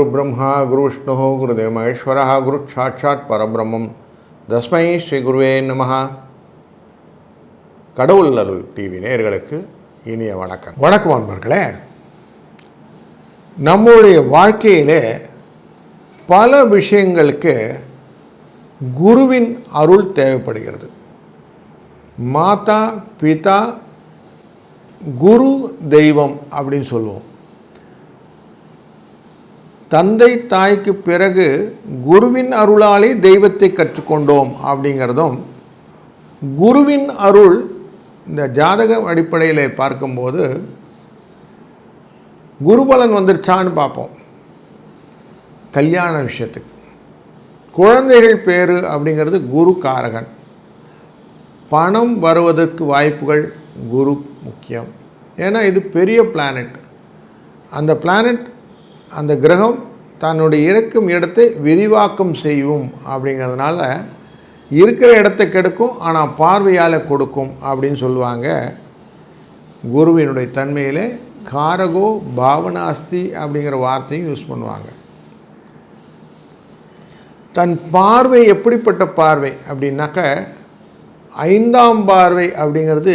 குரு பிரம்மா குரு விஷ்ணு குருதேவ மகேஸ்வரா குரு சாட்சாத் பரபிரம்மம் தஸ்மை ஸ்ரீ குருவே நமஹ. கடவுள் அருள் டிவி நேயர்களுக்கு இனிய வணக்கம். வணக்கம் அன்பர்களே. நம்முடைய வாழ்க்கையிலே பல விஷயங்களுக்கு குருவின் அருள் தேவைப்படுகிறது. மாதா பிதா குரு தெய்வம் அப்படின்னு சொல்லுவோம். தந்தை தாய்க்கு பிறகு குருவின் அருளாலே தெய்வத்தை கற்றுக்கொண்டோம் அப்படிங்கிறதும், குருவின் அருள் இந்த ஜாதக அடிப்படையில் பார்க்கும்போது குருபலன் வந்துருச்சான்னு பார்ப்போம். கல்யாண விஷயத்துக்கு குழந்தைகள் பேர் அப்படிங்கிறது குரு காரகன். பணம் வருவதற்கு வாய்ப்புகள் குரு முக்கியம். ஏன்னா இது பெரிய பிளானட். அந்த பிளானட், அந்த கிரகம் தன்னுடைய இருக்கும் இடத்தை விரிவாக்கம் செய்யும் அப்படிங்கிறதுனால இருக்கிற இடத்தை கெடுக்கும், ஆனால் பார்வையால் கொடுக்கும் அப்படின்னு சொல்லுவாங்க. குருவினுடைய தன்மையிலே காரகோ பாவனாஸ்தி அப்படிங்கிற வார்த்தையும் யூஸ் பண்ணுவாங்க. தன் பார்வை எப்படிப்பட்ட பார்வை அப்படின்னாக்க, 5ஆம் பார்வை அப்படிங்கிறது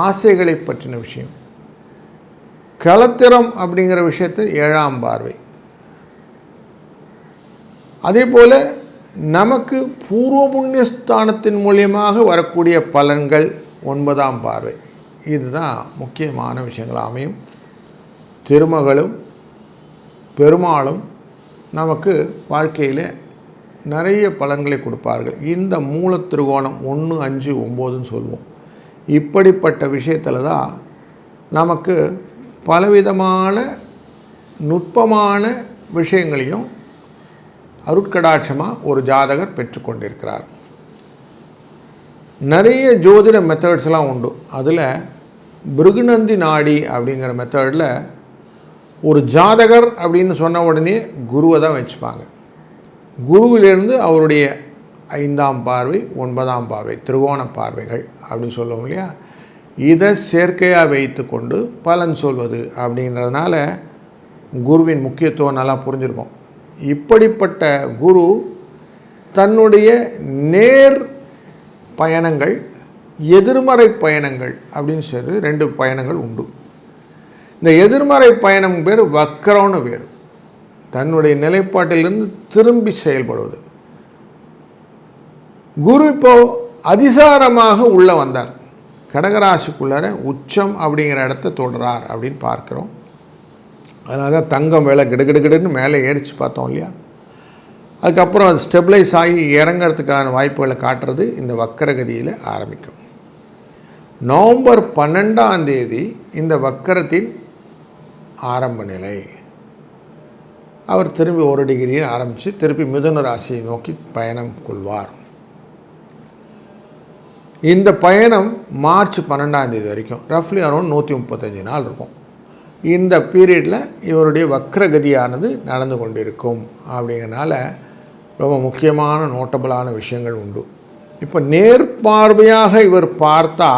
ஆசைகளை பற்றின விஷயம். களத்திரம் அப்படிங்கிற விஷயத்தில் 7ஆம் பார்வை. அதே போல் நமக்கு பூர்வ புண்ணியஸ்தானத்தின் மூலியமாக வரக்கூடிய பலன்கள் 9ஆம் பார்வை. இதுதான் முக்கியமான விஷயங்கள் அமையும். திருமகளும் பெருமாளும் நமக்கு வாழ்க்கையில் நிறைய பலன்களை கொடுப்பார்கள். இந்த மூலத்திருகோணம் 1, 5, 9ன்னு சொல்லுவோம். இப்படிப்பட்ட விஷயத்தில் தான் நமக்கு பலவிதமான நுட்பமான விஷயங்களையும் அருட்கடாட்சமாக ஒரு ஜாதகர் பெற்றுக்கொண்டிருக்கிறார். நிறைய ஜோதிட மெத்தட்ஸ்லாம் உண்டு. அதில் பிருகுநந்தி நாடி அப்படிங்கிற மெத்தடில் ஒரு ஜாதகர் அப்படின்னு சொன்ன உடனே குருவை தான் வச்சுப்பாங்க. குருவிலிருந்து அவருடைய 5ஆம் பார்வை 9ஆம் பார்வை திரிகோண பார்வைகள் அப்படின்னு சொல்லுவோம் இல்லையா, இதை சேர்க்கையாக வைத்து கொண்டு பலன் சொல்வது அப்படின்றதுனால குருவின் முக்கியத்துவம் நல்லா புரிஞ்சிருக்கும். இப்படிப்பட்ட குரு தன்னுடைய நேர் பயணங்கள், எதிர்மறை பயணங்கள் அப்படின்னு சொல்லி 2 பயணங்கள் உண்டு. இந்த எதிர்மறை பயணம் பேர் வக்கரம்னு பேர். தன்னுடைய நிலைப்பாட்டிலிருந்து திரும்பி செயல்படுவது. குரு இப்போ அதிசாரமாக உள்ளே வந்தார். கடகராசிக்குள்ளார உச்சம் அப்படிங்கிற இடத்த தொடுறார் அப்படின்னு பார்க்குறோம். அதனால தான் தங்கம் வேலை கிடுகிடுகிடுன்னு மேலே ஏறிச்சு பார்த்தோம் இல்லையா. அதுக்கப்புறம் அது ஸ்டெபிளைஸ் ஆகி இறங்கிறதுக்கான வாய்ப்புகளை காட்டுறது இந்த வக்கரகதியில் ஆரம்பிக்கும். நவம்பர் 12ஆம் தேதி இந்த வக்கரத்தின் ஆரம்ப நிலை. அவர் திரும்பி 1 டிகிரியை ஆரம்பித்து திருப்பி மிதுன ராசியை நோக்கி பயணம் கொள்வார். இந்த பயணம் மார்ச் 12ஆம் தேதி வரைக்கும் ரஃப்லி அரௌண்ட் 135 நாள் இருக்கும். இந்த பீரியடில் இவருடைய வக்ரகதியானது நடந்து கொண்டிருக்கும். அப்படிங்கிறனால ரொம்ப முக்கியமான நோட்டபிளான விஷயங்கள் உண்டு. இப்போ நேர்பார்வையாக இவர் பார்த்தா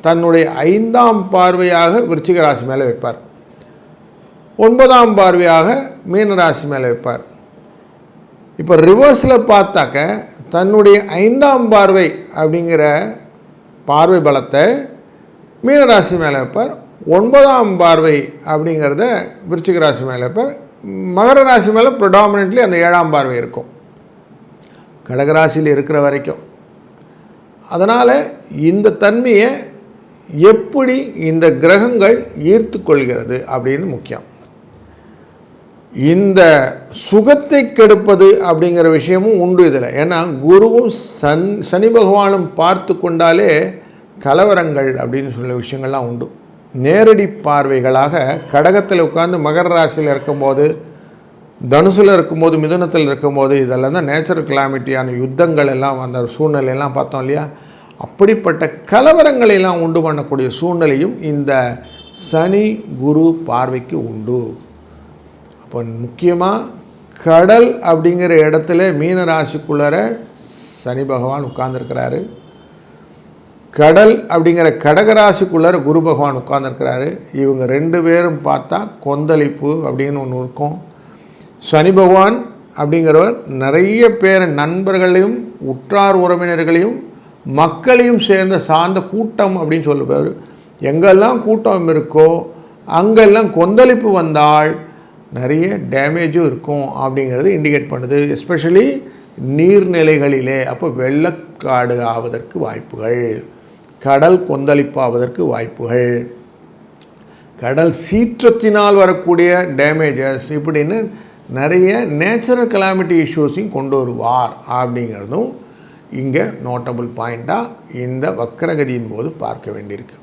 தன்னுடைய 5ஆம் பார்வையாக விருச்சிக ராசி மேலே வைப்பார். 9ஆம் பார்வையாக மீன ராசி மேலே வைப்பார். இப்போ ரிவர்ஸில் பார்த்தாக்க தன்னுடைய 5ஆம் பார்வை அப்படிங்கிற பார்வை பலத்தை மீனராசி மேலே வைப்பார். 9ஆம் பார்வை அப்படிங்கிறத விருச்சிக ராசி மேலே வைப்பார். மகர ராசி மேலே ப்ரிடாமினென்ட்லி அந்த 7ஆம் பார்வை இருக்கும், கடகராசியில் இருக்கிற வரைக்கும். அதனால் இந்த தன்மையை எப்படி இந்த கிரகங்கள் ஈர்த்து கொள்கிறது அப்படின்னு முக்கியம். இந்த சுகத்தை கெடுப்பது அப்படிங்கிற விஷயமும் உண்டு இதில். ஏன்னா குருவும் சனி பகவானும் பார்த்து கொண்டாலே கலவரங்கள் அப்படின்னு சொல்ல விஷயங்கள்லாம் உண்டு. நேரடி பார்வைகளாக கடகத்தில் உட்கார்ந்து மகர ராசியில் இருக்கும்போது, தனுசில் இருக்கும்போது, மிதுனத்தில் இருக்கும்போது, இதெல்லாம் தான் நேச்சுரல் கிளாமிட்டியான யுத்தங்கள் எல்லாம் அந்த சூழ்நிலையெல்லாம் பார்த்தோம் இல்லையா. அப்படிப்பட்ட கலவரங்களெல்லாம் உண்டு பண்ணக்கூடிய சூழ்நிலையும் இந்த சனி குரு பார்வைக்கு உண்டு. இப்போ முக்கியமாக கடல் அப்படிங்கிற இடத்துல மீன ராசிக்குள்ளார சனி பகவான் உட்கார்ந்துருக்கிறாரு. கடல் அப்படிங்கிற கடகராசிக்குள்ளார குரு பகவான் உட்கார்ந்துருக்கிறாரு. இவங்க 2 பேரும் பார்த்தா கொந்தளிப்பு அப்படின்னு ஒன்று இருக்கும். சனி பகவான் அப்படிங்கிறவர் நிறைய பேர் நண்பர்களையும் உற்றார் உறவினர்களையும் மக்களையும் சார்ந்த கூட்டம் அப்படின்னு சொல்லுவார். எங்கெல்லாம் கூட்டம் இருக்கோ அங்கெல்லாம் கொந்தளிப்பு வந்தால் நிறைய டேமேஜும் இருக்கும் அப்படிங்கிறது இண்டிகேட் பண்ணுது. எஸ்பெஷலி நீர்நிலைகளிலே. அப்போ வெள்ளக்காடு ஆவதற்கு வாய்ப்புகள், கடல் கொந்தளிப்பாவதற்கு வாய்ப்புகள், கடல் சீற்றத்தினால் வரக்கூடிய டேமேஜஸ், இப்படின்னு நிறைய நேச்சுரல் கலாமிட்டி இஷ்யூஸையும் கொண்டு வருவார் அப்படிங்கிறதும் இங்கே நோட்டபுள் பாயிண்ட்டாக இந்த வக்ரகதியின் போது பார்க்க வேண்டியிருக்கு.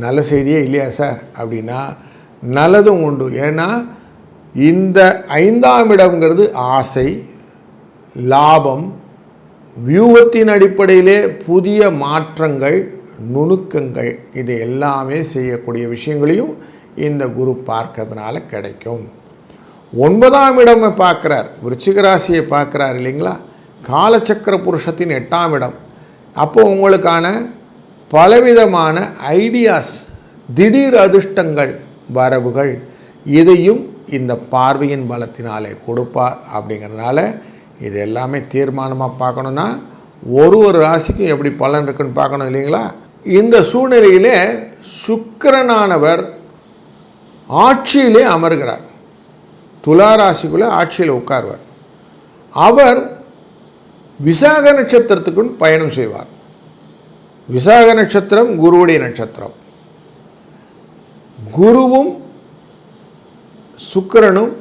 நல்ல செய்தியே இல்லையா சார் அப்படின்னா நல்லதும் உண்டு. ஏன்னா இந்த 5ஆம் இடம்ங்கிறது ஆசை, லாபம், வியூகத்தின் அடிப்படையிலே புதிய மாற்றங்கள், நுணுக்கங்கள், இது எல்லாமே செய்யக்கூடிய விஷயங்களையும் இந்த குரு பார்க்கறதுனால கிடைக்கும். 9ஆம் இடமை பார்க்குறார், விருச்சிக ராசியை பார்க்குறார் இல்லைங்களா, காலச்சக்கர புருஷத்தின் 8ஆம் இடம். அப்போது உங்களுக்கான பலவிதமான ஐடியாஸ், திடீர் அதிர்ஷ்டங்கள், வரவுகள், இதையும் இந்த பார்வையின் பலத்தினாலே கொடுப்பார். அப்படிங்கிறதுனால இது எல்லாமே தீர்மானமாக பார்க்கணுன்னா ஒரு ராசிக்கும் எப்படி பலன் இருக்குன்னு பார்க்கணும் இல்லைங்களா. இந்த சூழ்நிலையிலே சுக்கிரனானவர் ஆட்சியிலே அமர்கிறார். துலா ராசிக்குள்ளே ஆட்சியில் உட்கார்வார். அவர் விசாக நட்சத்திரத்துக்குள் பயணம் செய்வார். விசாக நட்சத்திரம் குருவுடைய நட்சத்திரம். குருவும் சுக்கிரனும்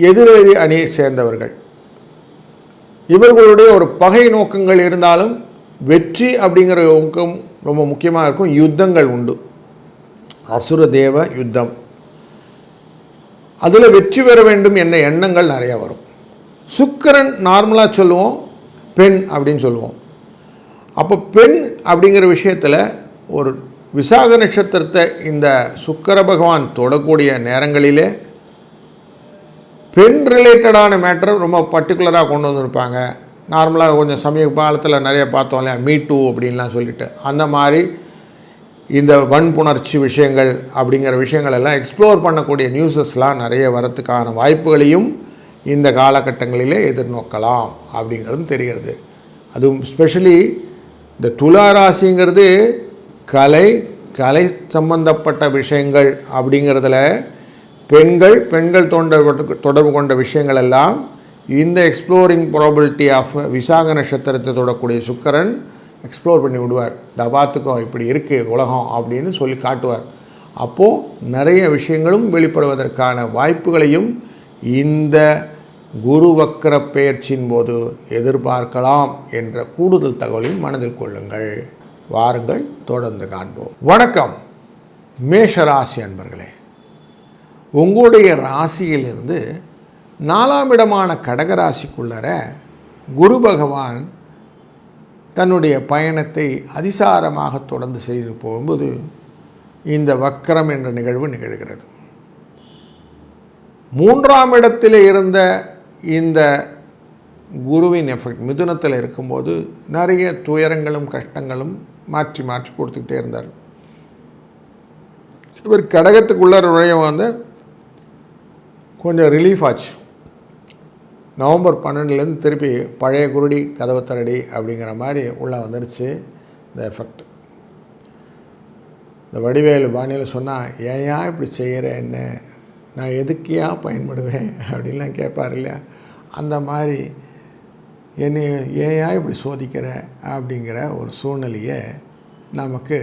எதிரெதிரி அணியை சேர்ந்தவர்கள். இவர்களுடைய ஒரு பகை நோக்கங்கள் இருந்தாலும் வெற்றி அப்படிங்கிற நோக்கம் ரொம்ப முக்கியமாக இருக்கும். யுத்தங்கள் உண்டு, அசுர தேவ யுத்தம். அதில் வெற்றி பெற வேண்டும் என்ற எண்ணங்கள் நிறையா வரும். சுக்கிரன் நார்மலாக சொல்லுவோம் பெண் அப்படின்னு சொல்லுவோம். அப்போ பெண் அப்படிங்கிற விஷயத்தில் ஒரு விசாக நட்சத்திரத்தை இந்த சுக்கிர பகவான் தொடக்கூடிய நேரங்களிலே பெண் ரிலேட்டடான மேட்டர் ரொம்ப பர்டிகுலராக கொண்டு வந்திருப்பாங்க. நார்மலாக கொஞ்சம் சமீப காலத்தில் நிறைய பார்த்தோம் இல்லையா, மீ டூ அப்படின்லாம் சொல்லிட்டு, அந்த மாதிரி இந்த வன்புணர்ச்சி விஷயங்கள் அப்படிங்கிற விஷயங்கள் எல்லாம் எக்ஸ்ப்ளோர் பண்ணக்கூடிய நியூஸஸ்லாம் நிறைய வரத்துக்கான வாய்ப்புகளையும் இந்த காலகட்டங்களிலே எதிர்நோக்கலாம் அப்படிங்கிறது தெரிகிறது. அதுவும் ஸ்பெஷலி இந்த துலா ராசிங்கிறது கலை சம்பந்தப்பட்ட விஷயங்கள் அப்படிங்கிறதுல பெண்கள் தொடர்பு கொண்ட விஷயங்கள் எல்லாம் இந்த எக்ஸ்ப்ளோரிங் ப்ராபபிலிட்டி ஆஃப் விசாக நட்சத்திரத்தை தொடக்கூடிய சுக்கிரன் எக்ஸ்ப்ளோர் பண்ணி விடுவார். தபாத்துக்கும் இப்படி இருக்குது உலகம் அப்படின்னு சொல்லி காட்டுவார். அப்போது நிறைய விஷயங்களும் வெளிப்படுவதற்கான வாய்ப்புகளையும் இந்த குரு வக்ர பெயர்ச்சியின் போது எதிர்பார்க்கலாம் என்ற கூடுதல் தகவலையும் மனதில் கொள்ளுங்கள். வாருங்கள் தொடர்ந்து காண்போம். வணக்கம் மேஷராசி அன்பர்களே. உங்களுடைய ராசியிலிருந்து 4ஆம் இடமான கடகராசிக்குள்ளர குரு பகவான் தன்னுடைய பயணத்தை அதிசாரமாக தொடர்ந்து செய்து போகும்போது இந்த வக்ரம் என்ற நிகழ்வு நிகழ்கிறது. 3ஆம் இடத்தில் இருந்த இந்த குருவின் எஃபெக்ட் மிதுனத்தில் இருக்கும்போது நிறைய துயரங்களும் கஷ்டங்களும் மாற்றி கொடுத்துக்கிட்டே இருந்தார். இவர் கடகத்துக்குள்ளே நுழைய கொஞ்சம் ரிலீஃப் ஆச்சு. நவம்பர் 12லேருந்து திருப்பி பழைய குருடி கதவை தரடி அப்படிங்கிற மாதிரி உள்ளே வந்துடுச்சு இந்த எஃபெக்ட். இந்த வடிவேலு பாணியில் சொன்னால், ஏயா இப்படி செய்கிற என்ன, நான் எதுக்கியா பயன்படுவேன் அப்படின்லாம் கேட்பார் இல்லையா, அந்த மாதிரி என்னை ஏயா இப்படி சோதிக்கிற அப்படிங்கிற ஒரு சூழ்நிலையை நமக்கு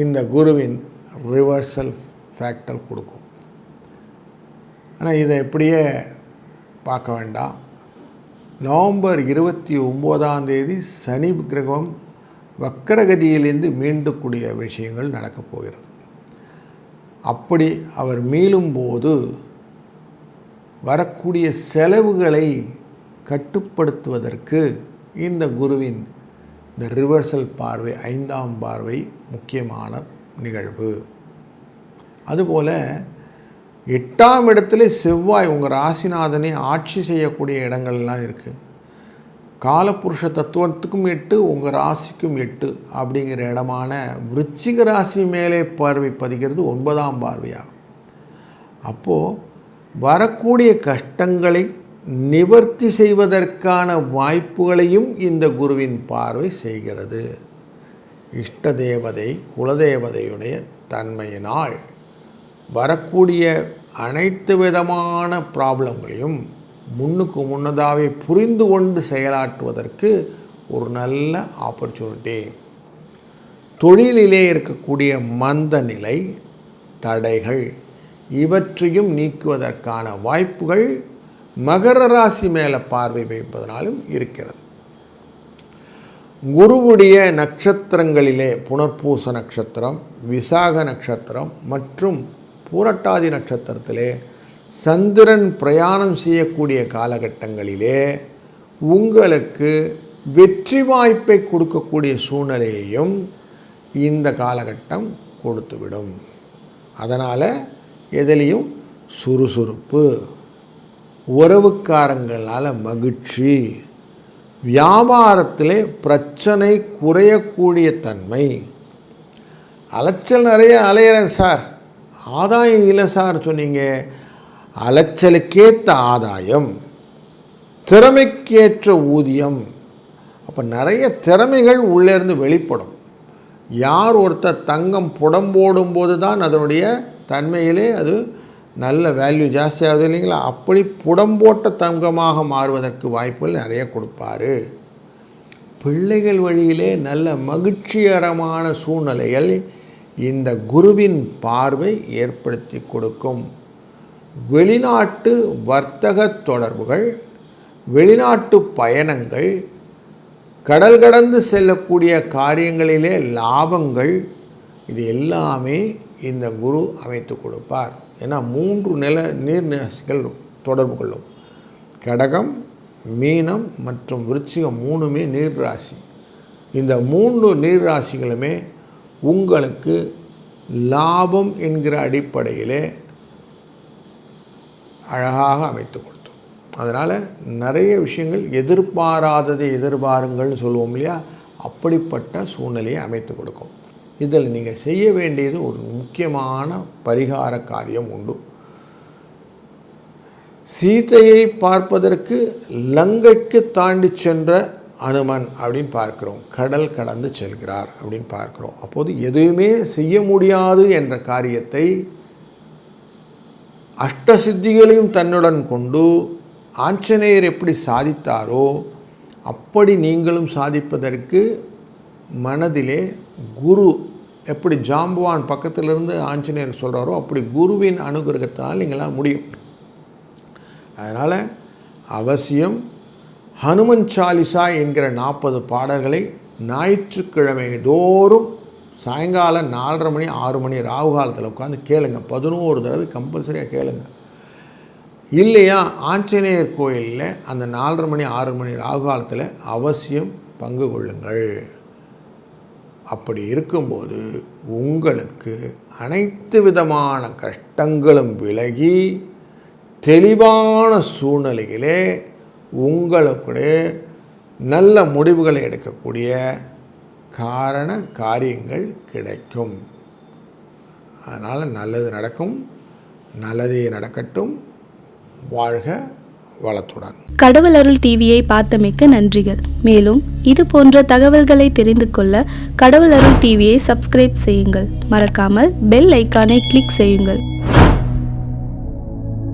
இந்த குருவின் ரிவர்சல் ஃபேக்டர் கொடுக்கும். ஆனால் இதை எப்படியே பார்க்க வேண்டாம். நவம்பர் 29ஆம் தேதி சனி கிரகம் வக்கரகதியிலிருந்து மீண்டக்கூடிய விஷயங்கள் நடக்கப் போகிறது. அப்படி அவர் மீளும்போது வரக்கூடிய செலவுகளை கட்டுப்படுத்துவதற்கு இந்த குருவின் இந்த ரிவர்சல் பார்வை, 5ஆம் பார்வை முக்கியமான நிகழ்வு. அதுபோல் 8ஆம் இடத்துல செவ்வாய் உங்கள் ராசிநாதனை ஆட்சி செய்யக்கூடிய இடங்கள்லாம் இருக்குது. காலபுருஷ தத்துவத்துக்கும் 8, உங்கள் ராசிக்கும் 8 அப்படிங்கிற இடமான விருச்சிக ராசி மேலே பார்வை பதிக்கிறது 9ஆம் பார்வையாகும். அப்போது வரக்கூடிய கஷ்டங்களை நிவர்த்தி செய்வதற்கான வாய்ப்புகளையும் இந்த குருவின் பார்வை செய்கிறது. இஷ்ட தேவதை குலதேவதையுடைய தன்மையினால் வரக்கூடிய அனைத்து விதமான ப்ராப்ளங்களையும் முன்னுக்கு முன்னதாகவே புரிந்து கொண்டு செயலாற்றுவதற்கு ஒரு நல்ல ஆப்பர்ச்சுனிட்டி. தொழிலிலே இருக்கக்கூடிய மந்த நிலை, தடைகள் இவற்றையும் நீக்குவதற்கான வாய்ப்புகள் மகர ராசி மேலே பார்வை வைப்பதனாலும் இருக்கிறது. குருவுடைய நட்சத்திரங்களிலே புனர்பூச நட்சத்திரம், விசாக நட்சத்திரம் மற்றும் பூரட்டாதி நட்சத்திரத்திலே சந்திரன் பிரயாணம் செய்யக்கூடிய காலகட்டங்களிலே உங்களுக்கு வெற்றி வாய்ப்பை கொடுக்கக்கூடிய சூழ்நிலையையும் இந்த காலகட்டம் கொடுத்துவிடும். அதனால் எதிலையும் சுறுசுறுப்பு, உறவுக்காரங்களால் மகிழ்ச்சி, வியாபாரத்திலே பிரச்சனை குறையக்கூடிய தன்மை. அலைச்சல் நிறைய அலையிறேன் சார், ஆதாயம் இல்லை சார் சொன்னீங்க. அலைச்சலுக்கேற்ற ஆதாயம், திறமைக்கேற்ற ஊதியம். அப்போ நிறைய திறமைகள் உள்ளேருந்து வெளிப்படும். யார் ஒருத்தர் தங்கம் புடம்போடும்போது தான் அதனுடைய தன்மையிலே அது நல்ல வேல்யூ ஜாஸ்தியாகுது இல்லைங்களா? அப்படி புடம்போட்ட தங்கமாக மாறுவதற்கு வாய்ப்புகள் நிறைய கொடுப்பார். பிள்ளைகள் வழியிலே நல்ல மகிழ்ச்சிகரமான சூழ்நிலைகள் இந்த குருவின் பார்வை ஏற்படுத்தி கொடுக்கும். வெளிநாட்டு வர்த்தக தொடர்புகள், வெளிநாட்டு பயணங்கள், கடல் கடந்து செல்லக்கூடிய காரியங்களிலே லாபங்கள், இது எல்லாமே இந்த குரு அமைத்து கொடுப்பார். ஏன்னா 3 நீர்ராசிகள் தொடர்பு கொள்ளும். கடகம், மீனம் மற்றும் விருச்சிகம் 3மே நீர்ராசி. இந்த 3 நீர்ராசிகளுமே உங்களுக்கு லாபம் என்கிற அடிப்படையிலே அழகாக அமைத்து கொடுத்தோம். அதனால் நிறைய விஷயங்கள் எதிர்பாராததை எதிர்பாருங்கள்னு சொல்லுவோம் இல்லையா, அப்படிப்பட்ட சூழ்நிலையை அமைத்து கொடுக்கும். இதில் நீங்கள் செய்ய வேண்டியது ஒரு முக்கியமான பரிகார காரியம் உண்டு. சீதையை பார்ப்பதற்கு லங்கைக்கு தாண்டி சென்ற அனுமன் அப்படின்னு பார்க்குறோம். கடல் கடந்து செல்கிறார் அப்படின்னு பார்க்குறோம். அப்போது எதுவுமே செய்ய முடியாது என்ற காரியத்தை அஷ்டசித்திகளையும் தன்னுடன் கொண்டு ஆஞ்சநேயர் எப்படி சாதித்தாரோ அப்படி நீங்களும் சாதிப்பதற்கு மனதிலே குரு எப்படி ஜாம்பவான் பக்கத்திலிருந்து ஆஞ்சநேயர் சொல்கிறாரோ அப்படி குருவின் அனுகிரகத்தினால் நீங்களால் முடியும். அதனால் அவசியம் ஹனுமன் சாலிசா என்கிற 40 பாடல்களை ஞாயிற்றுக்கிழமை தோறும் சாயங்காலம் 4:30 மணி 6 மணி ராகு காலத்தில் உட்காந்து கேளுங்க. 11 தடவை கம்பல்சரியாக கேளுங்க. இல்லையா ஆஞ்சநேயர் கோயிலில் அந்த 4:30 மணி 6 மணி ராகு காலத்தில் அவசியம் பங்கு கொள்ளுங்கள். அப்படி இருக்கும்போது உங்களுக்கு அனைத்து விதமான கஷ்டங்களும் விலகி தெளிவான சூழ்நிலையிலே உங்களுடைய நல்ல முடிவுகளை எடுக்கக்கூடிய காரியங்கள் கிடைக்கும். அதனால் நல்லது நடக்கும், நல்லதே நடக்கட்டும். வாழ்க வளத்துடன். கடவுள் அருள் டிவியை பார்த்தமைக்கு நன்றிகள். மேலும் இது போன்ற தகவல்களை தெரிந்து கொள்ள கடவுள் அருள் டிவியை சப்ஸ்கிரைப் செய்யுங்கள். மறக்காமல் பெல் ஐக்கானை கிளிக் செய்யுங்கள்.